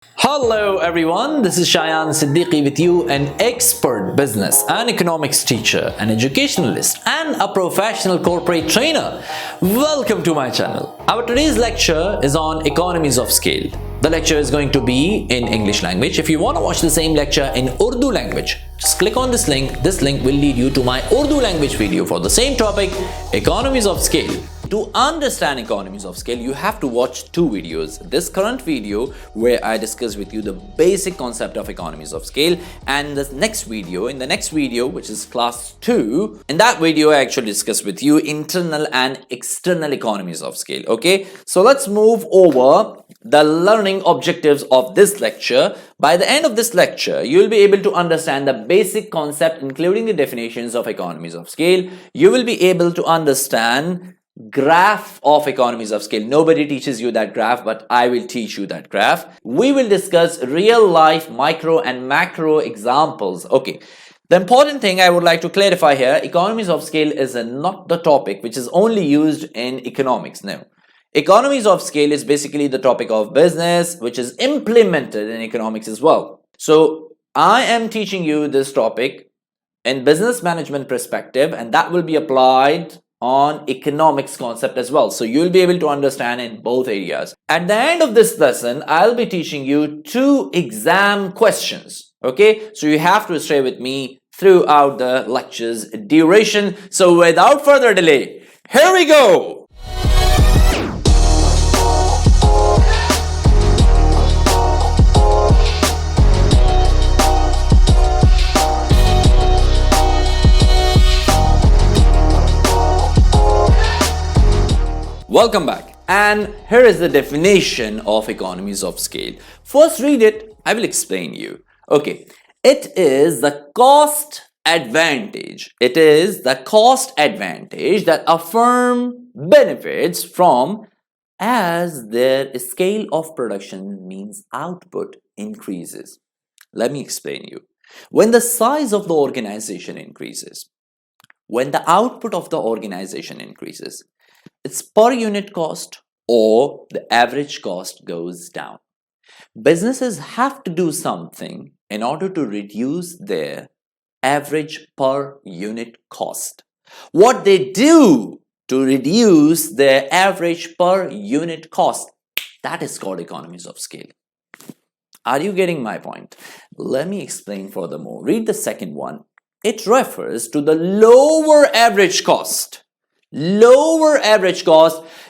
Hello everyone, this is Shayan Siddiqui with you, an expert business and economics teacher, an educationalist and a professional corporate trainer. Welcome to my channel. Our today's lecture is on economies of scale. The lecture is going to be in English language. If you want to watch the same lecture in Urdu language, just click on this link. This link will lead you to my Urdu language video for the same topic, economies of scale. To understand economies of scale, you have to watch two videos. This current video where I discuss with you the basic concept of economies of scale, and the next video, which is class 2, in that video I actually discuss with you internal and external economies of scale. Okay, so let's move over the learning objectives of this lecture. By the end of this lecture, you will be able to understand the basic concept, including the definitions of economies of scale. You will be able to understand graph of economies of scale. Nobody teaches you that graph, but I will teach you that graph. We will discuss real life micro and macro examples. Okay, the important thing I would like to clarify here, economies of scale is not the topic which is only used in economics. No, economies of scale is basically the topic of business which is implemented in economics as well. So I am teaching you this topic in business management perspective, and that will be applied on economics concept as well. So you'll be able to understand in both areas. At the end of this lesson, I'll be teaching you 2 exam questions. Okay, so you have to stay with me throughout the lecture's duration. So without further delay, here we go. Welcome back, and here is the definition of economies of scale. First read it, I will explain you. Okay, it is the cost advantage. It is the cost advantage that a firm benefits from as their scale of production means output increases. Let me explain you. When the size of the organization increases, when the output of the organization increases, its per unit cost or the average cost goes down. Businesses have to do something in order to reduce their average per unit cost. What they do to reduce their average per unit cost, that is called economies of scale. Are you getting my point? Let me explain furthermore. Read the second one. It refers to the lower average cost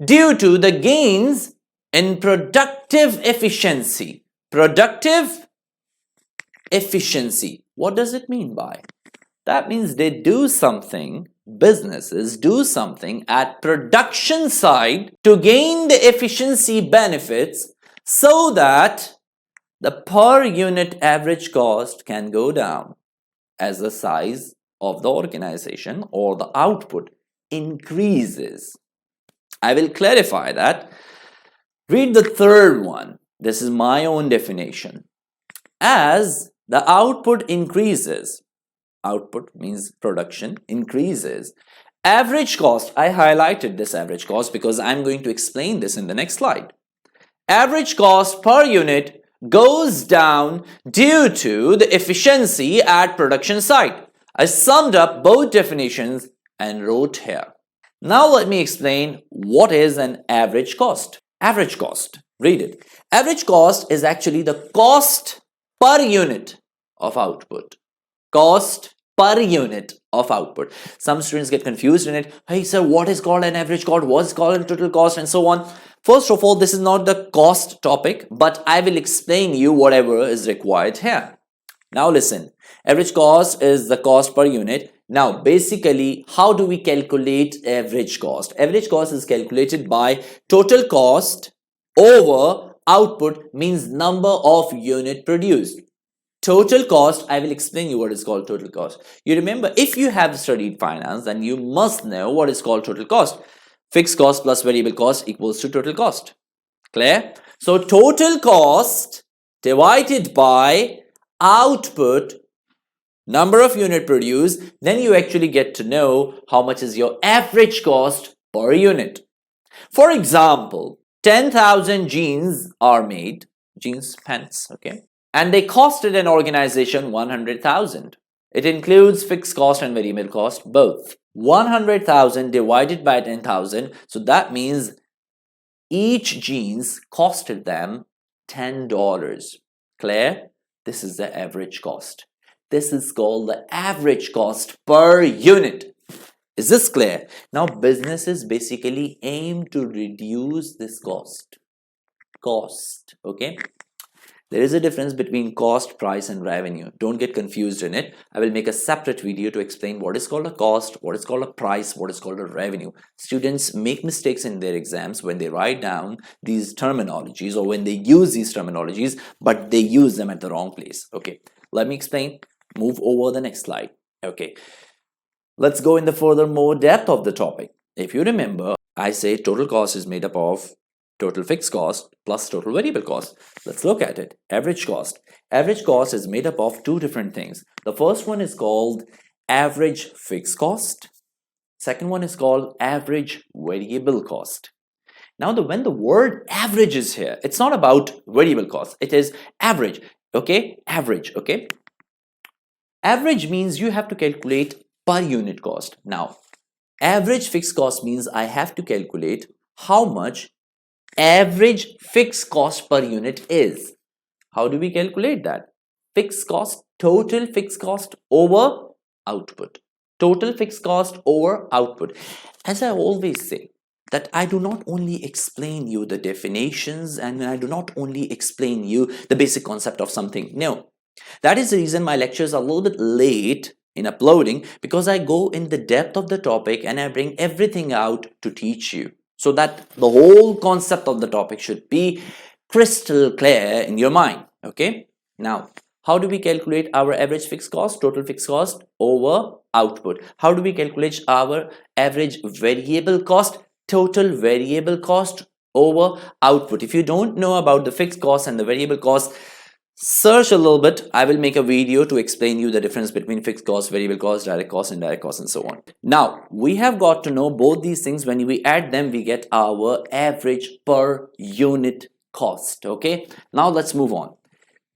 due to the gains in productive efficiency. Productive efficiency. What does it mean by? That means they do something, businesses do something at production side to gain the efficiency benefits so that the per unit average cost can go down as the size of the organization or the output increases. I will clarify that. Read the third one. This is my own definition. As the output increases, output means production increases. Average cost, I highlighted this average cost because I'm going to explain this in the next slide. Average cost per unit goes down due to the efficiency at production site. I summed up both definitions and wrote here. Now let me explain what is an average cost. Average cost, read it. Average cost is actually the cost per unit of output. Cost per unit of output. Some students get confused in it. Hey sir, what is called an average cost? What is called a total cost, and so on. First of all, this is not the cost topic, but I will explain you whatever is required here. Now listen, average cost is the cost per unit. Now basically, how do we calculate average cost? Average cost is calculated by total cost over output, means number of unit produced. Total cost, I will explain you what is called total cost. You remember, if you have studied finance, then you must know what is called total cost. Fixed cost plus variable cost equals to total cost. Clear? So total cost divided by output, number of unit produced, then you actually get to know how much is your average cost per unit. For example, 10,000 jeans are made jeans, pants, okay? And they costed an organization 100,000. It includes fixed cost and variable cost, both. 100,000 divided by 10,000, so that means each jeans costed them $10. Clear? This is the average cost. This is called the average cost per unit. Is this clear? Now, businesses basically aim to reduce this cost. Okay? There is a difference between cost, price, and revenue. Don't get confused in it. I will make a separate video to explain what is called a cost, what is called a price, what is called a revenue. Students make mistakes in their exams when they write down these terminologies or when they use these terminologies, but they use them at the wrong place. Okay, let me explain. Move over the next slide. Okay, let's go in the further more depth of the topic. If you remember, I say total cost is made up of total fixed cost plus total variable cost. Let's look at it. Average cost. Average cost is made up of two different things. The first one is called average fixed cost. Second one is called average variable cost. Now, when the word average is here, it's not about variable cost. It is average. Okay? Average. Okay? Average means you have to calculate per unit cost. Now, average fixed cost means I have to calculate how much average fixed cost per unit is. How do we calculate that? Fixed cost, total fixed cost over output. Total fixed cost over output. As I always say, that I do not only explain you the definitions and I do not only explain you the basic concept of something. No. That is the reason my lectures are a little bit late in uploading, because I go in the depth of the topic and I bring everything out to teach you, so that the whole concept of the topic should be crystal clear in your mind. Okay, now how do we calculate our average fixed cost, total fixed cost over output? How do we calculate our average variable cost, total variable cost over output? If you don't know about the fixed cost and the variable cost, search a little bit. I will make a video to explain you the difference between fixed cost, variable cost, direct cost, indirect cost, and so on. Now, we have got to know both these things. When we add them, we get our average per unit cost. Okay, now let's move on.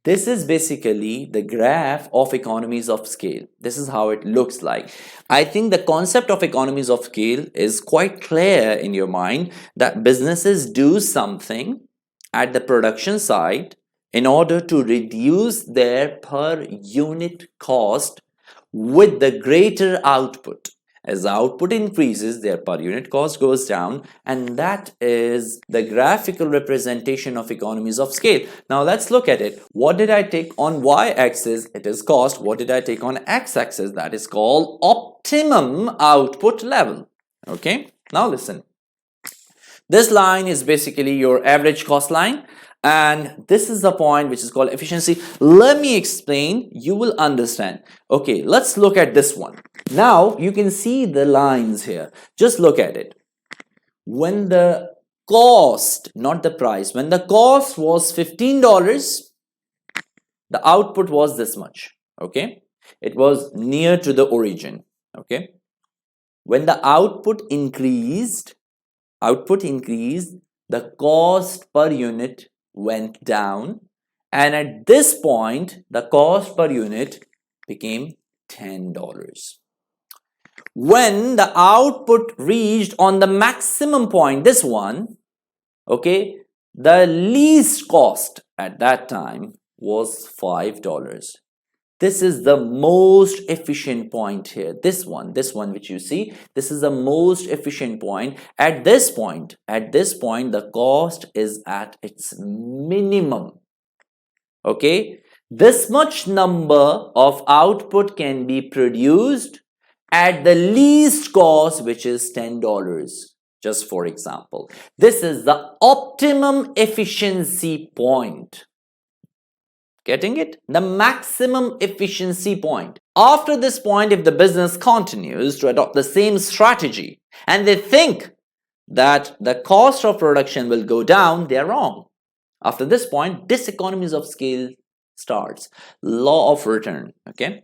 This is basically the graph of economies of scale. This is how it looks like. I think the concept of economies of scale is quite clear in your mind, that businesses do something at the production side in order to reduce their per unit cost with the greater output. As the output increases, their per unit cost goes down, and that is the graphical representation of economies of scale. Now let's look at it. What did I take on y-axis? It is cost. What did I take on x-axis? That is called optimum output level. Okay, now listen. This line is basically your average cost line, and this is the point which is called efficiency. Let me explain, you will understand. Okay, let's look at this one. Now you can see the lines here. Just look at it. When the cost, not the price, when the cost was $15, the output was this much. Okay, it was near to the origin. Okay, when the output increased, the cost per unit went down, and at this point the cost per unit became $10. When the output reached on the maximum point, this one, okay, the least cost at that time was $5. This is the most efficient point here. This one which you see, this is the most efficient point. At this point, the cost is at its minimum. Okay, this much number of output can be produced at the least cost, which is $10. Just for example, this is the optimum efficiency point. Getting it? The maximum efficiency point. After this point, if the business continues to adopt the same strategy and they think that the cost of production will go down, they are wrong. After this point, diseconomies of scale starts. Law of return. Okay?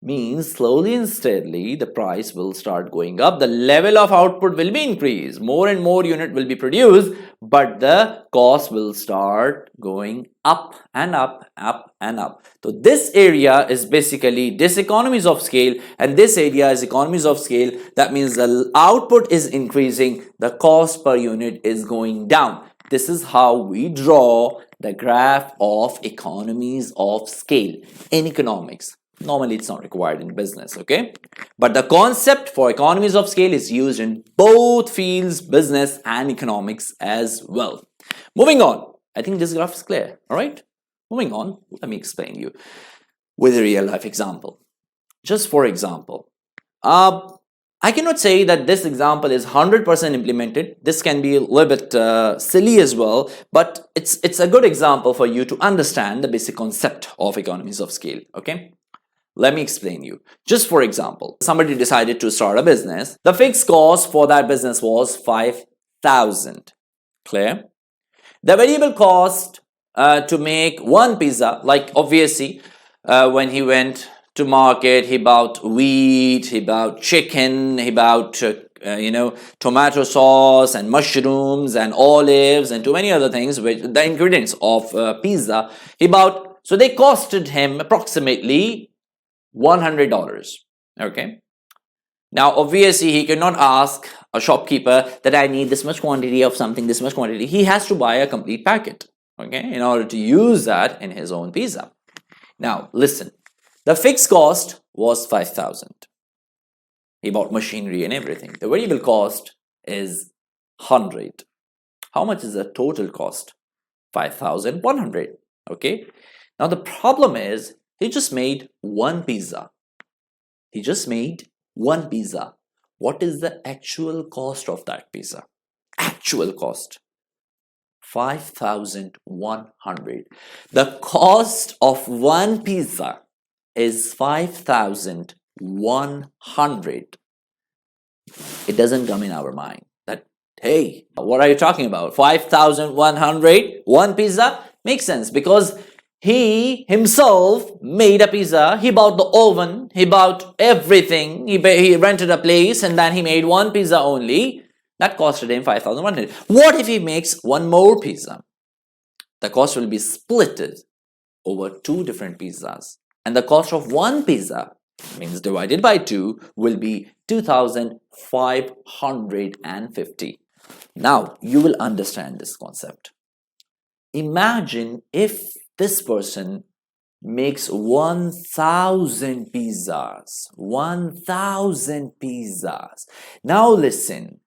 means slowly and steadily the price will start going up, the level of output will be increased, more and more unit will be produced, but the cost will start going up and up, up and up. So this area is basically diseconomies of scale, and this area is economies of scale. That means the output is increasing, the cost per unit is going down. This is how we draw the graph of economies of scale in economics. Normally, it's not required in business, okay? But the concept for economies of scale is used in both fields, business and economics as well. Moving on. I think this graph is clear, all right? Moving on, let me explain you with a real-life example. Just for example, I cannot say that this example is 100% implemented. This can be a little bit silly as well, but it's a good example for you to understand the basic concept of economies of scale, okay? Let me explain you. Just for example, somebody decided to start a business. The fixed cost for that business was 5,000. Clear? The variable cost to make one pizza, like obviously when he went to market, he bought wheat, he bought chicken, he bought tomato sauce and mushrooms and olives and too many other things, which the ingredients of pizza he bought. So they costed him approximately $100. Okay. Now, obviously, he cannot ask a shopkeeper that I need this much quantity of something, this much quantity. He has to buy a complete packet, okay, in order to use that in his own pizza. Now, listen. The fixed cost was 5,000. He bought machinery and everything. The variable cost is 100. How much is the total cost? 5,100. Okay. Now, the problem is he just made one pizza. He just made one pizza. What is the actual cost of that pizza? Actual cost. 5,100. The cost of one pizza is 5,100. It doesn't come in our mind that, hey, what are you talking about? 5,100, one pizza? Makes sense because he himself made a pizza, he bought the oven, he bought everything, he rented a place and then he made one pizza only. That costed him 5,100. What if he makes one more pizza? The cost will be split over two different pizzas. And the cost of one pizza, means divided by 2, will be 2,550. Now, you will understand this concept. Imagine if this person makes 1,000 pizzas. 1,000 pizzas. Now listen,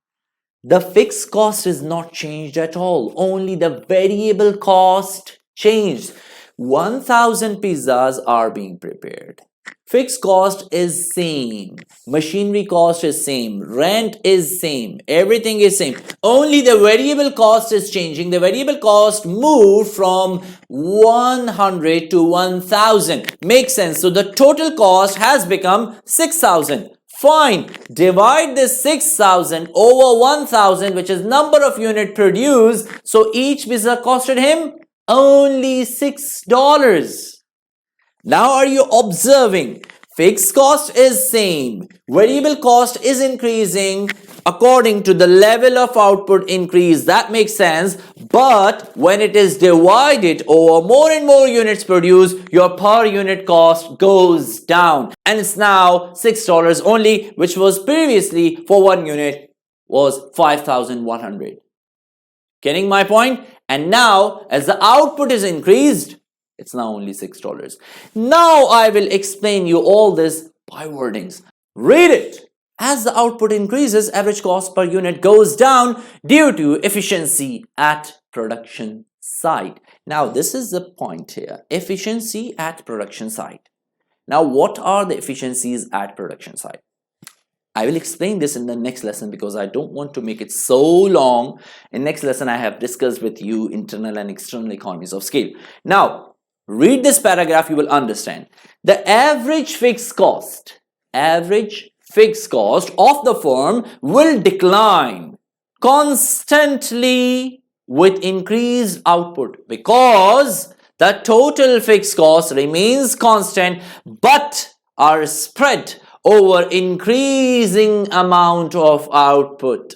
the fixed cost is not changed at all. Only the variable cost changed. 1,000 pizzas are being prepared. Fixed cost is same. Machinery cost is same. Rent is same. Everything is same. Only the variable cost is changing. The variable cost moved from 100 to 1,000. Makes sense. So the total cost has become 6,000. Fine. Divide this 6,000 over 1,000, which is number of unit produced. So each pizza costed him only $6. Now are you observing? Fixed cost is same. Variable cost is increasing according to the level of output increase. That makes sense. But when it is divided over more and more units produced, your per unit cost goes down. And it's now $6 only, which was previously for one unit was 5,100. Getting my point? And now as the output is increased, it's now only $6. Now I will explain you all this by wordings. Read it. As the output increases, average cost per unit goes down due to efficiency at production site. Now this is the point here. Efficiency at production site. Now what are the efficiencies at production site? I will explain this in the next lesson because I don't want to make it so long. In next lesson, I have discussed with you internal and external economies of scale. Now, read this paragraph, you will understand. The average fixed cost of the firm will decline constantly with increased output because the total fixed cost remains constant, but are spread over increasing amount of output.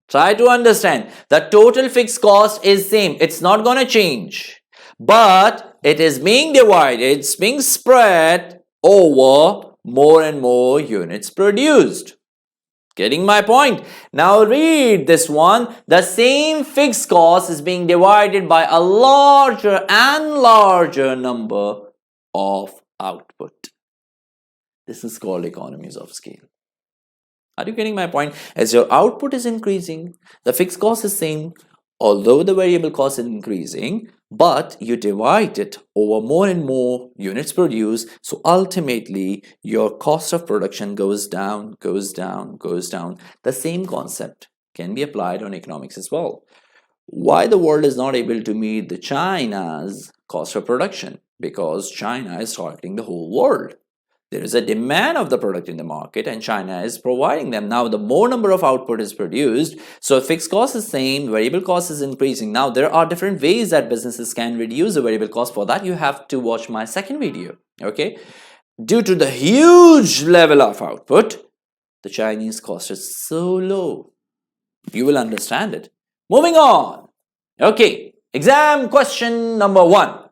Try to understand, the total fixed cost is same, it's not going to change, but it is being divided, it's being spread over more and more units produced. Getting my point? Now read this one. The same fixed cost is being divided by a larger and larger number of output. This is called economies of scale. Are you getting my point? As your output is increasing, the fixed cost is same, although the variable cost is increasing, but you divide it over more and more units produced. So ultimately, your cost of production goes down, goes down, goes down. The same concept can be applied on economics as well. Why the world is not able to meet the China's cost of production? Because China is targeting the whole world. There is a demand of the product in the market and China is providing them. Now the more number of output is produced, so fixed cost is same, variable cost is increasing. Now there are different ways that businesses can reduce the variable cost. For that you have to watch my second video. Okay, due to the huge level of output, the Chinese cost is so low. You will understand it. Moving on. Okay, exam question number 1.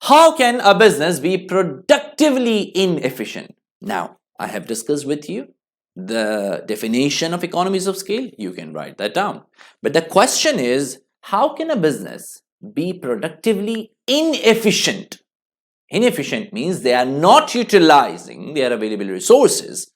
How can a business be productively inefficient? Now, I have discussed with you the definition of economies of scale. You can write that down. But the question is, how can a business be productively inefficient? Inefficient means they are not utilizing their available resources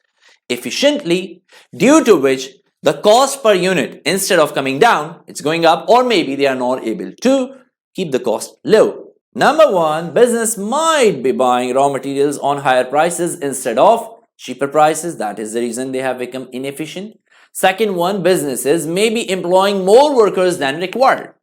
efficiently, due to which the cost per unit, instead of coming down, it's going up, or maybe they are not able to keep the cost low. Number 1, business might be buying raw materials on higher prices instead of cheaper prices. That is the reason they have become inefficient. Second one, businesses may be employing more workers than required.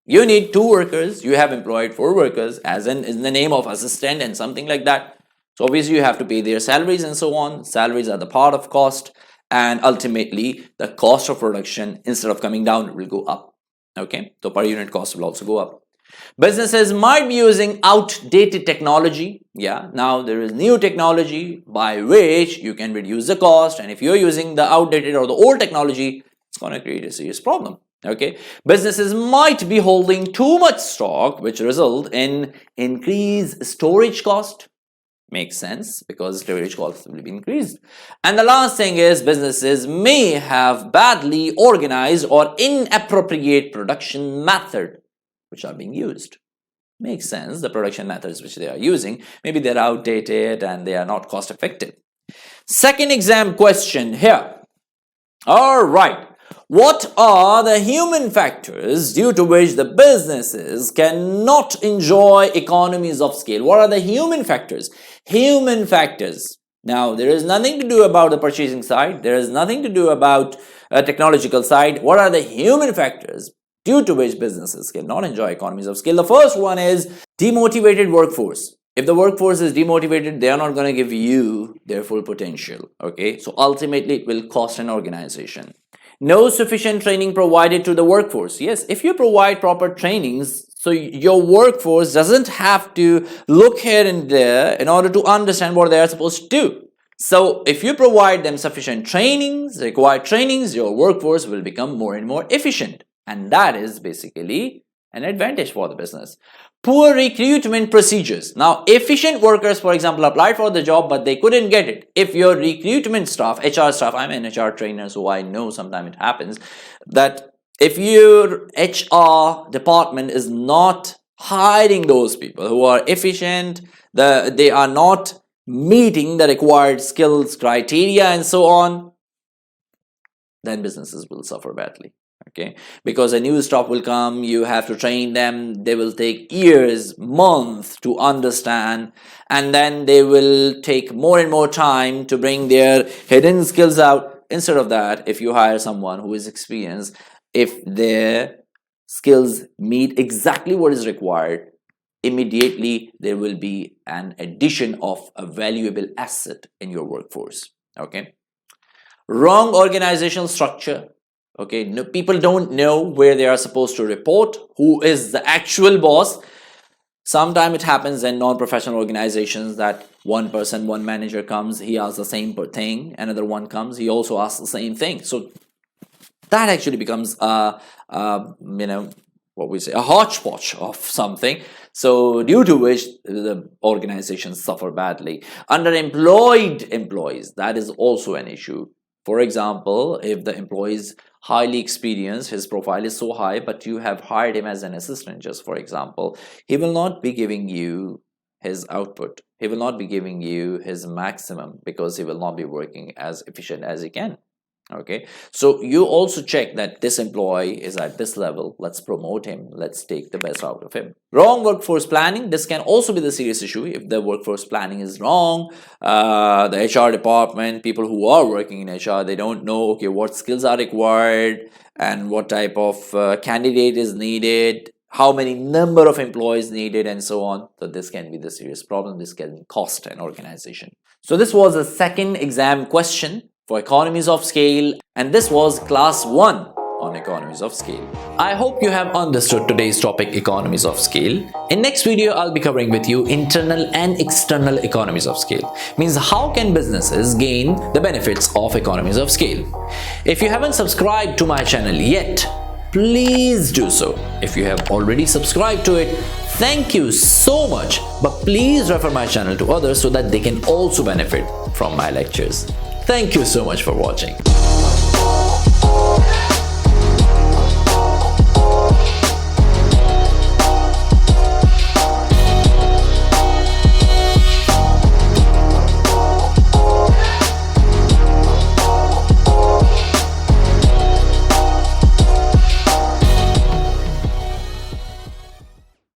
You need 2 workers, you have employed 4 workers, as in the name of assistant and something like that. So obviously you have to pay their salaries and so on. Salaries are the part of cost, and ultimately the cost of production, instead of coming down, will go up. Okay, so per unit cost will also go up. Businesses might be using outdated technology. Yeah, now there is new technology by which you can reduce the cost, and if you're using the outdated or the old technology, it's going to create a serious problem. Okay, businesses might be holding too much stock, which result in increased storage cost. Makes sense, because storage costs will be increased. And the last thing is, businesses may have badly organized or inappropriate production method which are being used. Makes sense, the production methods which they are using, maybe they're outdated and they are not cost effective. Second exam question here. All right, what are the human factors due to which the businesses cannot enjoy economies of scale? What are the human factors? Human factors. Now, there is nothing to do about the purchasing side. There is nothing to do about a technological side. What are the human factors due to which businesses cannot enjoy economies of scale? The first one is demotivated workforce. If the workforce is demotivated, they are not going to give you their full potential. Okay, so ultimately it will cost an organization. No sufficient training provided to the workforce. Yes, if you provide proper trainings, so your workforce doesn't have to look here and there in order to understand what they are supposed to do. So if you provide them sufficient trainings, required trainings, your workforce will become more and more efficient. And that is basically an advantage for the business. Poor recruitment procedures. Now, efficient workers, for example, applied for the job, but they couldn't get it. If your recruitment staff, HR staff, I'm an HR trainer, so I know sometimes it happens, that if your HR department is not hiring those people who are efficient, they are not meeting the required skills criteria and so on, then businesses will suffer badly. Okay, because a new staff will come, you have to train them, they will take years, months to understand, and then they will take more and more time to bring their hidden skills out. Instead of that, if you hire someone who is experienced, if their skills meet exactly what is required, immediately there will be an addition of a valuable asset in your workforce. Okay, wrong organizational structure. Okay, no, people don't know where they are supposed to report, who is the actual boss. Sometimes it happens in non-professional organizations that one person, one manager comes, he asks the same thing, another one comes, he also asks the same thing. So that actually becomes a hodgepodge of something. So due to which the organizations suffer badly. Underemployed employees, that is also an issue. For example, if the employee is highly experienced, his profile is so high, but you have hired him as an assistant, just for example, he will not be giving you his output. He will not be giving you his maximum because he will not be working as efficient as he can. Okay, so you also check that this employee is at this level. Let's promote him. Let's take the best out of him. Wrong workforce planning. This can also be the serious issue. If the workforce planning is wrong, the HR department, people who are working in HR, they don't know, okay, what skills are required and what type of candidate is needed, how many number of employees needed, and so on. So this can be the serious problem. This can cost an organization. So this was a second exam question for economies of scale, and this was class 1 on economies of scale. I hope you have understood today's topic, economies of scale. In next video, I'll be covering with you internal and external economies of scale. Means how can businesses gain the benefits of economies of scale? If you haven't subscribed to my channel yet, please do so. If you have already subscribed to it, thank you so much, but please refer my channel to others so that they can also benefit from my lectures. Thank you so much for watching.